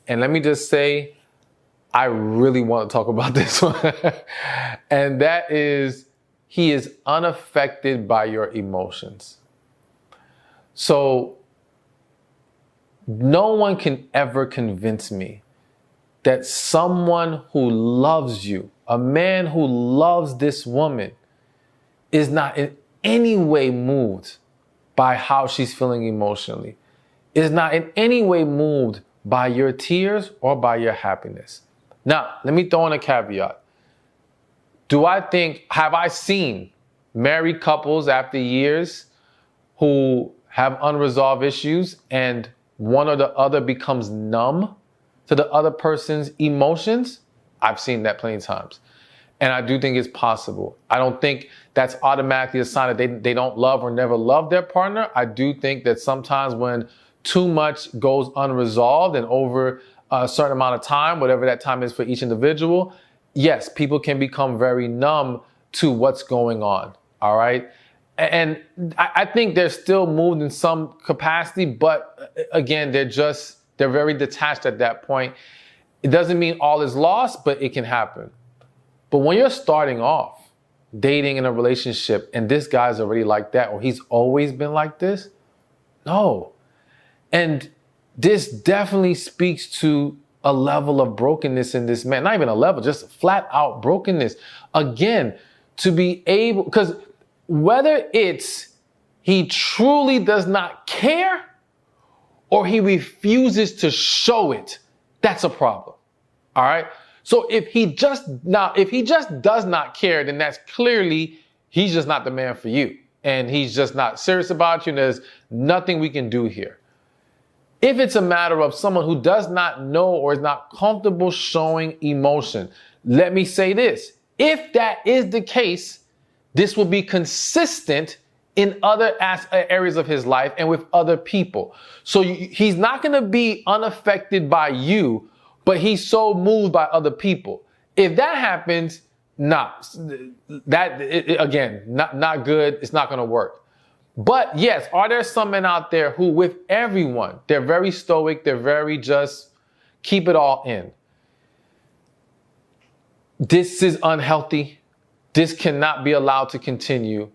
And let me just say, I really want to talk about this one. And that is, he is unaffected by your emotions. So no one can ever convince me that someone who loves you, a man who loves this woman, is not in any way moved by how she's feeling emotionally, is not in any way moved by your tears or by your happiness. Now, let me throw in a caveat. Have I seen married couples after years who have unresolved issues and one or the other becomes numb to the other person's emotions? I've seen that plenty of times. And I do think it's possible. I don't think that's automatically a sign that they don't love or never love their partner. I do think that sometimes when too much goes unresolved and over a certain amount of time, whatever that time is for each individual, yes, people can become very numb to what's going on. All right. And I think they're still moved in some capacity, but again, they're very detached at that point. It doesn't mean all is lost, but it can happen. But when you're starting off dating in a relationship and this guy's already like that, or he's always been like this, no. And this definitely speaks to a level of brokenness in this man. Not even a level, just flat out brokenness. Again, to be able, because whether it's he truly does not care or he refuses to show it, that's a problem. All right. So if he just does not care, then that's clearly he's just not the man for you. And he's just not serious about you. And there's nothing we can do here. If it's a matter of someone who does not know or is not comfortable showing emotion, let me say this. If that is the case, this will be consistent in other areas of his life and with other people. So he's not going to be unaffected by you, but he's so moved by other people. If that happens, not good. It's not going to work. But yes, are there some men out there who with everyone, they're very stoic, they're very just keep it all in. This is unhealthy. This cannot be allowed to continue.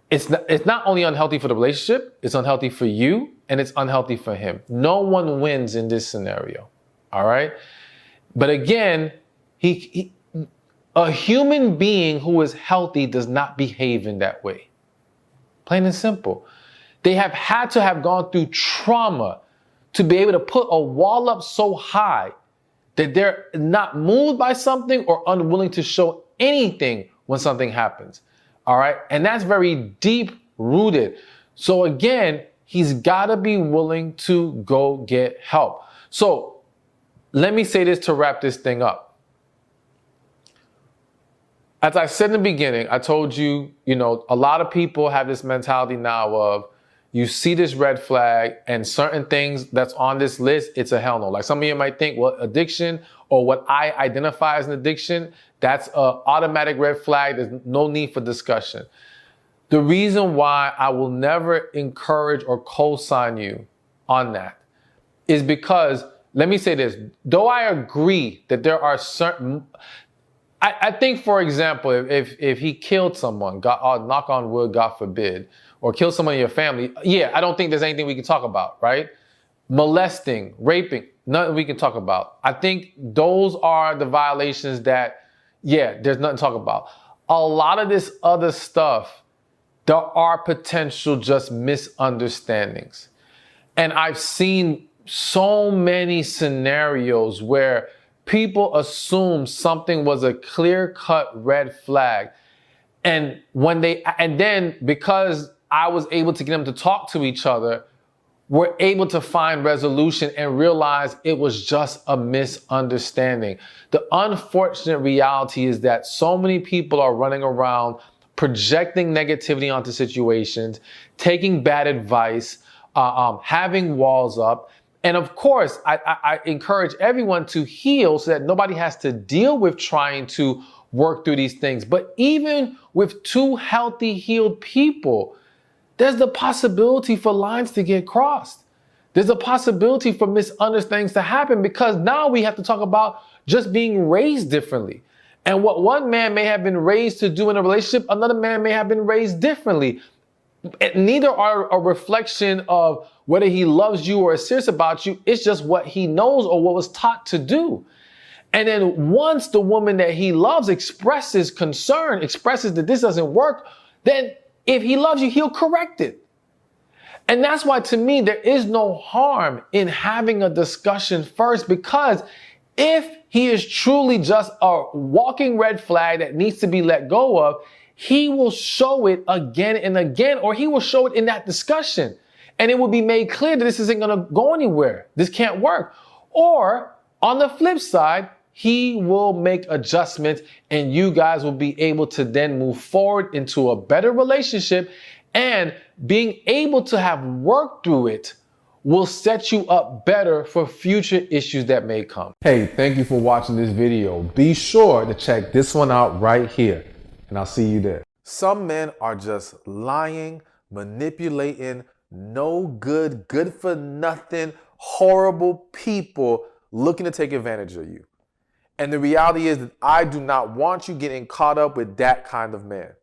It's not only unhealthy for the relationship, it's unhealthy for you and it's unhealthy for him. No one wins in this scenario. All right. But again, a human being who is healthy does not behave in that way. Plain and simple. They have had to have gone through trauma to be able to put a wall up so high that they're not moved by something or unwilling to show anything when something happens. All right. And that's very deep rooted. So again, he's got to be willing to go get help. So let me say this to wrap this thing up. As I said in the beginning, I told you, a lot of people have this mentality now of you see this red flag and certain things that's on this list, it's a hell no. Like some of you might think, well, addiction or what I identify as an addiction, that's an automatic red flag. There's no need for discussion. The reason why I will never encourage or co-sign you on that is because, let me say this, though I agree that there are certain, I think, for example, if he killed someone, knock on wood, God forbid, or killed someone in your family, yeah, I don't think there's anything we can talk about, right? Molesting, raping, nothing we can talk about. I think those are the violations that, yeah, there's nothing to talk about. A lot of this other stuff, there are potential just misunderstandings. And I've seen so many scenarios where people assume something was a clear-cut red flag. And then because I was able to get them to talk to each other, we're able to find resolution and realize it was just a misunderstanding. The unfortunate reality is that so many people are running around projecting negativity onto situations, taking bad advice, having walls up. And of course, I encourage everyone to heal so that nobody has to deal with trying to work through these things. But even with two healthy, healed people, there's the possibility for lines to get crossed. There's a possibility for misunderstandings to happen because now we have to talk about just being raised differently. And what one man may have been raised to do in a relationship, another man may have been raised differently. Neither are a reflection of whether he loves you or is serious about you. It's just what he knows or what was taught to do. And then once the woman that he loves expresses concern, expresses that this doesn't work, then if he loves you, he'll correct it. And that's why, to me, there is no harm in having a discussion first, because if he is truly just a walking red flag that needs to be let go of, he will show it again and again, or he will show it in that discussion. And it will be made clear that this isn't going to go anywhere. This can't work. Or on the flip side, he will make adjustments and you guys will be able to then move forward into a better relationship, and being able to have worked through it will set you up better for future issues that may come. Hey, thank you for watching this video. Be sure to check this one out right here, and I'll see you there. Some men are just lying, manipulating, no good, good for nothing, horrible people looking to take advantage of you. And the reality is that I do not want you getting caught up with that kind of man.